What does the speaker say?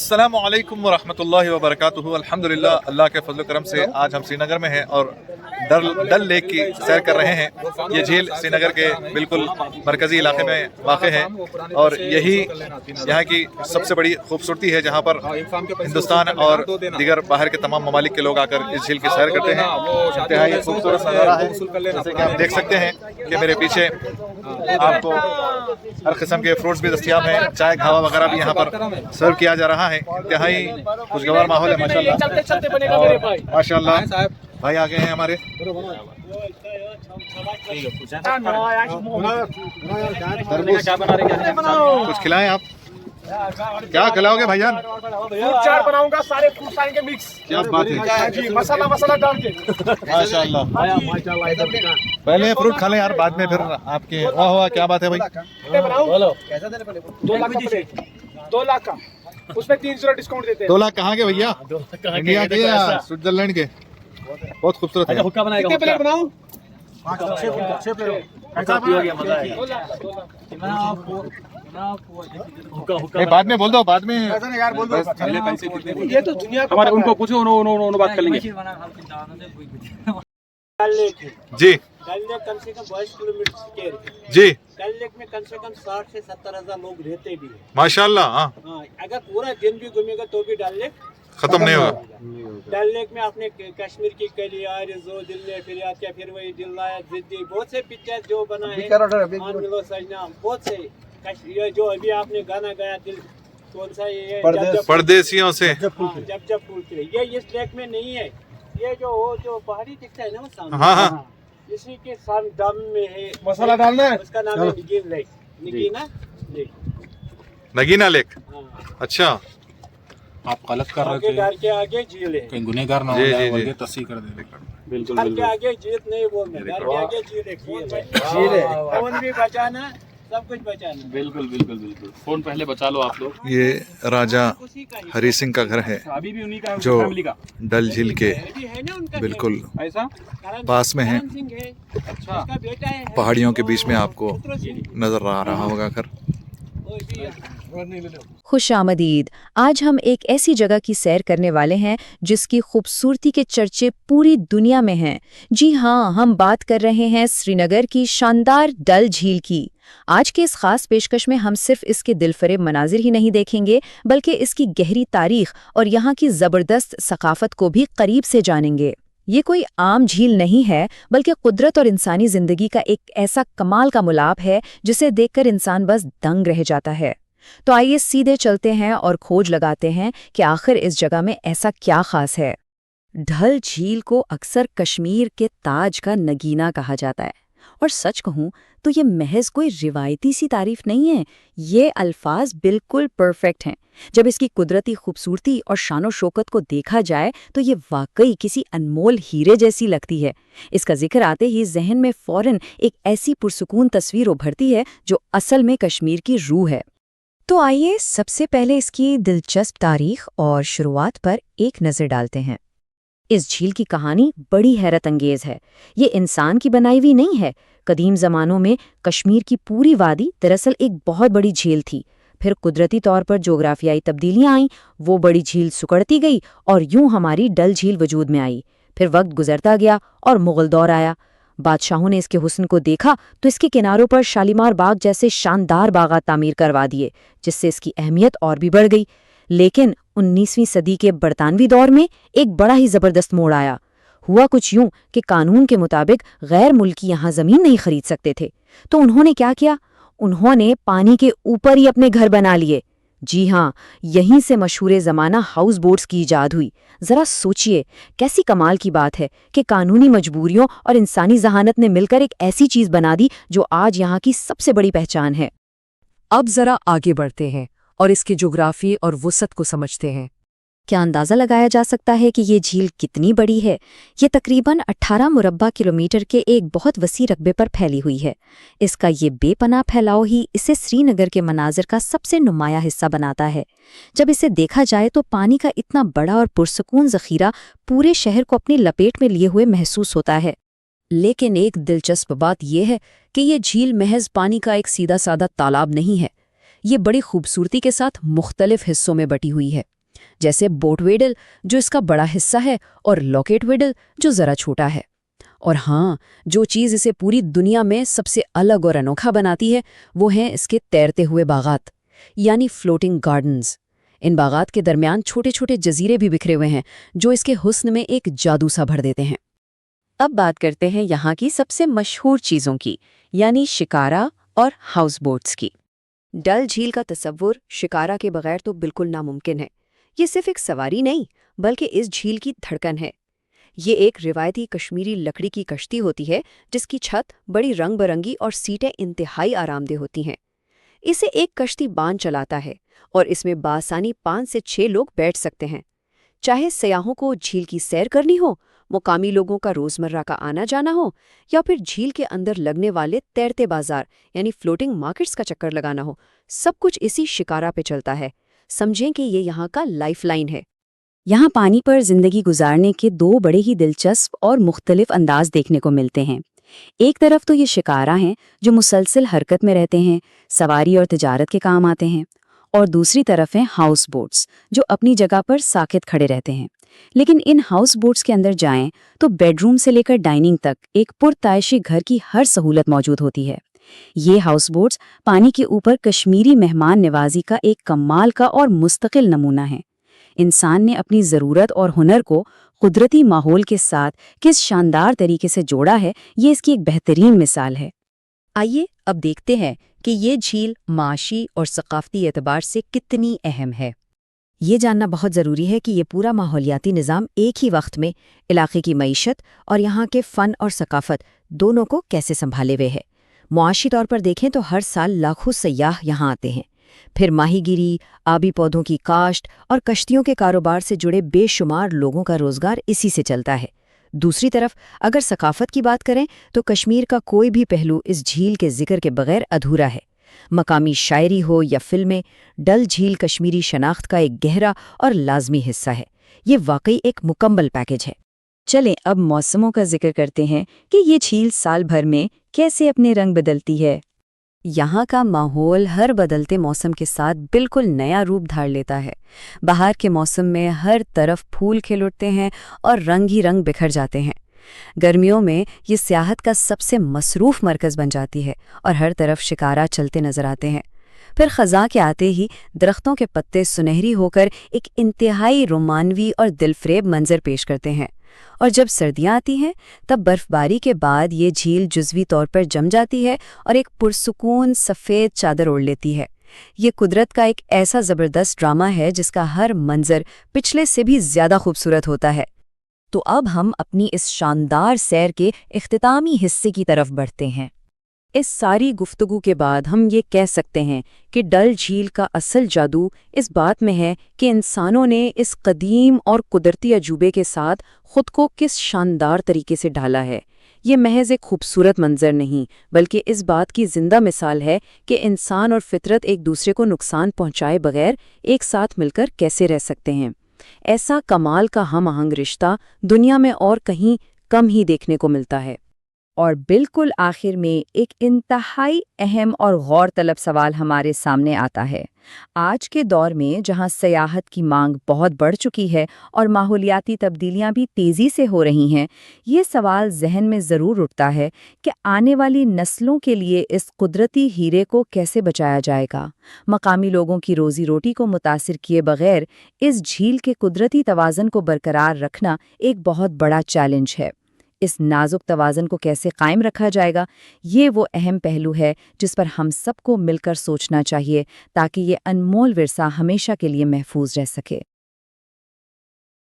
अस्सलामु अलैकुम वरहमतुल्लाहि वबरकातुहू। अल्हम्दुलिल्लाह, अल्लाह के फजल करम से आज हम श्रीनगर में हैं और डल लेक की सैर कर रहे हैं। ये झील श्रीनगर के बिल्कुल मरकज़ी इलाके में वाक़ है और यही यहाँ की सबसे बड़ी खूबसूरती है, जहाँ पर हिंदुस्तान और दीगर बाहर के तमाम ममालिक के लोग आकर इस झील की सैर करते हैं। इंतहाई खूबसूरत नज़ारा है, जैसे कि आप देख सकते हैं कि मेरे पीछे आपको हर किस्म के फ्रूट्स भी दस्तयाब हैं, चाय खावा वगैरह भी यहाँ पर सर्व किया जा रहा है। इंतहाई खुशगवार माहौल है माशाल्लाह। माशाल्लाह भाई आ गए हैं हमारे। कुछ खिलाएं आप, क्या खिलाओगे भाईजान? चाट बनाऊंगा, सारे फ्रूट्स आएंगे मिक्स। क्या बात है जी, मसाला डाल के। माशाल्लाह। पहले फ्रूट खा लें यार, बाद में फिर आपके वाह वाह, क्या बात है भाई। बोलो कैसा देने पड़े? 2 लाख का प्लेट, 2 लाख का, उसमें 300 डिस्काउंट देते हैं। 2 लाख कहाँ के भैया? इंडिया के या स्विट्जरलैंड के? बहुत खूबसूरत है। हुक्का बनाएगा, कितने प्लेट बनाऊं? 6 प्लेट। नहीं, बाद में बोल दो, बाद में यार बोल दो। ये तो दुनिया हमारे उनको पूछो, उन्होंने बात कर लेंगे। जी डल लेक कम से कम 22 किलोमीटर स्क्वायर है। जी डल लेक में कम से कम 60 से 70 हजार लोग रहते भी हैं। माशाल्लाह। हाँ, हाँ, अगर पूरा दिन भी घूमेगा तो भी डल लेक खत्म नहीं होगा। डल लेक में आपने कश्मीर की कलियार, जो दिल ने फिरियाद क्या, फिर वही दिल लाया जिद्दी, बहुत से पिक्चर जो बना है, मान मिलो सजना, बहुत से ये जो अभी आपने गाना गाया दिल, कौन सा ये परदेसियों से जब फूल खिले, ये इस लेक में नहीं है। ये जो वो जो पहाड़ी दिखता है ना वो सामने, हाँ हाँ, इसी के सामने दम में है, मसाला डालना है। उसका नाम है Nagin Lake. Nagina Lake. Nagina Lake. हाँ, अच्छा, आप गलत कर रहे आगे थे, घर के आगे झील है। कहीं गुनहगार ना हो जी, जाए, जी, जी। बोल के तस्सीह कर दे। बिल्कुल घर के बिल्कुल। आगे जीत नहीं बोलना, घर के आगे झील है। झील है, फोन भी बचाना, सब कुछ बचाना। बिल्कुल बिल्कुल बिल्कुल। फोन पहले बचा लो आप लोग। ये राजा उसी का ही हरी सिंह का घर है, अभी भी उन्हीं का जो फैमिली का डल झील के अभी है ना उनका बिल्कुल ऐसा। करण पास में है। करण सिंह है, अच्छा, उसका बेटा है पहाड़ियों के बीच में आपको पुत्र सिंह, नजर आ रहा होगा घर। वो भी खुश आमदीद। आज हम एक ऐसी जगह की सैर करने वाले हैं जिसकी खूबसूरती के चर्चे पूरी दुनिया में हैं। जी हाँ, हम बात कर रहे हैं श्रीनगर की शानदार डल झील की। आज के इस खास पेशकश में हम सिर्फ इसके दिलफरेब मनाजिर ही नहीं देखेंगे, बल्कि इसकी गहरी तारीख और यहाँ की ज़बरदस्त सकाफत को भी करीब से जानेंगे। ये कोई आम झील नहीं है, बल्कि कुदरत और इंसानी ज़िंदगी का एक ऐसा कमाल का मिलाप है जिसे देखकर इंसान बस दंग रह जाता है। तो आइए सीधे चलते हैं और खोज लगाते हैं कि आखिर इस जगह में ऐसा क्या खास है। डल झील को अक्सर कश्मीर के ताज का नगीना कहा जाता है, और सच कहूं तो ये महज कोई रिवायती सी तारीफ नहीं है। ये अल्फाज बिल्कुल परफेक्ट हैं। जब इसकी कुदरती खूबसूरती और शानो शौकत को देखा जाए तो ये वाकई किसी अनमोल हीरे जैसी लगती है। इसका जिक्र आते ही जहन में फौरन एक ऐसी पुरसुकून तस्वीर उभरती है जो असल में कश्मीर की रूह है। तो आइए सबसे पहले इसकी दिलचस्प तारीख और शुरुआत पर एक नज़र डालते हैं। इस झील की कहानी बड़ी हैरत अंगेज है। ये इंसान की बनाई हुई नहीं है। कदीम ज़मानों में कश्मीर की पूरी वादी दरअसल एक बहुत बड़ी झील थी। फिर कुदरती तौर पर जोग्राफियाई तब्दीलियां आईं, वो बड़ी झील सुकड़ती गई और यूं हमारी डल झील वजूद में आई। फिर वक्त गुजरता गया और मुगल दौर आया। बादशाहों ने इसके हुस्न को देखा तो इसके किनारों पर शालीमार बाग जैसे शानदार बागात तामीर करवा दिए, जिससे इसकी अहमियत और भी बढ़ गई। लेकिन 19वीं सदी के बरतानवी दौर में एक बड़ा ही जबरदस्त मोड़ आया। हुआ कुछ यूं कि कानून के मुताबिक गैर मुल्की यहाँ जमीन नहीं खरीद सकते थे। तो उन्होंने क्या किया? उन्होंने पानी के ऊपर ही अपने घर बना लिए। जी हाँ, यहीं से मशहूर ज़माना हाउस बोट्स की इजाद हुई। ज़रा सोचिए, कैसी कमाल की बात है कि कानूनी मजबूरियों और इंसानी जहानत ने मिलकर एक ऐसी चीज़ बना दी जो आज यहाँ की सबसे बड़ी पहचान है। अब जरा आगे बढ़ते हैं और इसके जोग्राफी और वुसअत को समझते हैं। क्या अंदाज़ा लगाया जा सकता है कि ये झील कितनी बड़ी है? ये तकरीबन 18 मुरब्बा किलोमीटर के एक बहुत वसी रकबे पर फैली हुई है। इसका ये बेपनाह फैलाव ही इसे श्रीनगर के मनाजिर का सबसे नुमाया हिस्सा बनाता है। जब इसे देखा जाए तो पानी का इतना बड़ा और पुरसकून ज़ख़ीरा पूरे शहर को अपनी लपेट में लिए हुए महसूस होता है। लेकिन एक दिलचस्प बात यह है कि ये झील महज पानी का एक सीधा साधा तालाब नहीं है। یہ بڑی خوبصورتی کے ساتھ مختلف حصوں میں بٹی ہوئی ہے، جیسے بوٹ ویڈل جو اس کا بڑا حصہ ہے اور لاکیٹ ویڈل جو ذرا چھوٹا ہے۔ اور ہاں، جو چیز اسے پوری دنیا میں سب سے الگ اور انوکھا بناتی ہے وہ ہیں اس کے تیرتے ہوئے باغات، یعنی فلوٹنگ گارڈنز۔ ان باغات کے درمیان چھوٹے چھوٹے جزیرے بھی بکھرے ہوئے ہیں جو اس کے حسن میں ایک جادو سا بھر دیتے ہیں۔ اب بات کرتے ہیں یہاں کی سب سے مشہور چیزوں کی، یعنی شکارا اور ہاؤس بوٹس کی۔ ڈل جھیل کا تصور شکارا کے بغیر تو بالکل ناممکن ہے۔ یہ صرف ایک سواری نہیں بلکہ اس جھیل کی دھڑکن ہے۔ یہ ایک روایتی کشمیری لکڑی کی کشتی ہوتی ہے جس کی چھت بڑی رنگ برنگی اور سیٹیں انتہائی آرام دہ ہوتی ہیں۔ اسے ایک کشتی بان چلاتا ہے اور اس میں بآسانی 5 سے 6 لوگ بیٹھ سکتے ہیں۔ چاہے سیاحوں کو جھیل کی سیر کرنی ہو، مقامی لوگوں کا روزمرہ کا آنا جانا ہو، یا پھر جھیل کے اندر لگنے والے تیرتے بازار یعنی فلوٹنگ مارکیٹس کا چکر لگانا ہو، سب کچھ اسی شکارا پہ چلتا ہے۔ سمجھیں کہ یہ یہاں کا لائف لائن ہے۔ یہاں پانی پر زندگی گزارنے کے 2 بڑے ہی دلچسپ اور مختلف انداز دیکھنے کو ملتے ہیں۔ ایک طرف تو یہ شکارا ہیں جو مسلسل حرکت میں رہتے ہیں، سواری اور تجارت کے کام آتے ہیں، اور دوسری طرف ہیں ہاؤس بوٹس جو اپنی جگہ پر ساکت کھڑے رہتے ہیں۔ لیکن ان ہاؤس بوٹس کے اندر جائیں تو بیڈ روم سے لے کر ڈائننگ تک ایک پرتعیشی گھر کی ہر سہولت موجود ہوتی ہے۔ یہ ہاؤس بوٹس پانی کے اوپر کشمیری مہمان نوازی کا ایک کمال کا اور مستقل نمونہ ہے۔ انسان نے اپنی ضرورت اور ہنر کو قدرتی ماحول کے ساتھ کس شاندار طریقے سے جوڑا ہے، یہ اس کی ایک بہترین مثال ہے۔ آئیے اب دیکھتے ہیں کہ یہ جھیل معاشی اور ثقافتی اعتبار سے کتنی اہم ہے۔ یہ جاننا بہت ضروری ہے کہ یہ پورا ماحولیاتی نظام ایک ہی وقت میں علاقے کی معیشت اور یہاں کے فن اور ثقافت دونوں کو کیسے سنبھالے ہوئے ہے۔ معاشی طور پر دیکھیں تو ہر سال لاکھوں سیاح یہاں آتے ہیں، پھر ماہی گیری، آبی پودوں کی کاشت اور کشتیوں کے کاروبار سے جڑے بے شمار لوگوں کا روزگار اسی سے چلتا ہے۔ دوسری طرف اگر ثقافت کی بات کریں تو کشمیر کا کوئی بھی پہلو اس جھیل کے ذکر کے بغیر ادھورا ہے۔ مقامی شاعری ہو یا فلمیں، ڈل جھیل کشمیری شناخت کا ایک گہرا اور لازمی حصہ ہے۔ یہ واقعی ایک مکمل پیکج ہے۔ چلیں اب موسموں کا ذکر کرتے ہیں کہ یہ جھیل سال بھر میں کیسے اپنے رنگ بدلتی ہے۔ یہاں کا ماحول ہر بدلتے موسم کے ساتھ بالکل نیا روپ دھار لیتا ہے۔ بہار کے موسم میں ہر طرف پھول کھل اٹھتے ہیں اور رنگ ہی رنگ بکھر جاتے ہیں۔ گرمیوں میں یہ سیاحت کا سب سے مصروف مرکز بن جاتی ہے اور ہر طرف شکارا چلتے نظر آتے ہیں۔ پھر خزاں کے آتے ہی درختوں کے پتے سنہری ہو کر ایک انتہائی رومانوی اور دلفریب منظر پیش کرتے ہیں، اور جب سردیاں آتی ہیں تب برف باری کے بعد یہ جھیل جزوی طور پر جم جاتی ہے اور ایک پرسکون سفید چادر اوڑھ لیتی ہے۔ یہ قدرت کا ایک ایسا زبردست ڈرامہ ہے جس کا ہر منظر پچھلے سے بھی زیادہ خوبصورت ہوتا ہے۔ تو اب ہم اپنی اس شاندار سیر کے اختتامی حصے کی طرف بڑھتے ہیں۔ اس ساری گفتگو کے بعد ہم یہ کہہ سکتے ہیں کہ ڈل جھیل کا اصل جادو اس بات میں ہے کہ انسانوں نے اس قدیم اور قدرتی عجوبے کے ساتھ خود کو کس شاندار طریقے سے ڈھالا ہے۔ یہ محض ایک خوبصورت منظر نہیں بلکہ اس بات کی زندہ مثال ہے کہ انسان اور فطرت ایک دوسرے کو نقصان پہنچائے بغیر ایک ساتھ مل کر کیسے رہ سکتے ہیں۔ ایسا کمال کا ہم آہنگ رشتہ دنیا میں اور کہیں کم ہی دیکھنے کو ملتا ہے۔ اور بالکل آخر میں ایک انتہائی اہم اور غور طلب سوال ہمارے سامنے آتا ہے۔ آج کے دور میں جہاں سیاحت کی مانگ بہت بڑھ چکی ہے اور ماحولیاتی تبدیلیاں بھی تیزی سے ہو رہی ہیں، یہ سوال ذہن میں ضرور اٹھتا ہے کہ آنے والی نسلوں کے لیے اس قدرتی ہیرے کو کیسے بچایا جائے گا۔ مقامی لوگوں کی روزی روٹی کو متاثر کیے بغیر اس جھیل کے قدرتی توازن کو برقرار رکھنا ایک بہت بڑا چیلنج ہے۔ اس نازک توازن کو کیسے قائم رکھا جائے گا، یہ وہ اہم پہلو ہے جس پر ہم سب کو مل کر سوچنا چاہیے تاکہ یہ انمول ورثہ ہمیشہ کے لیے محفوظ رہ سکے۔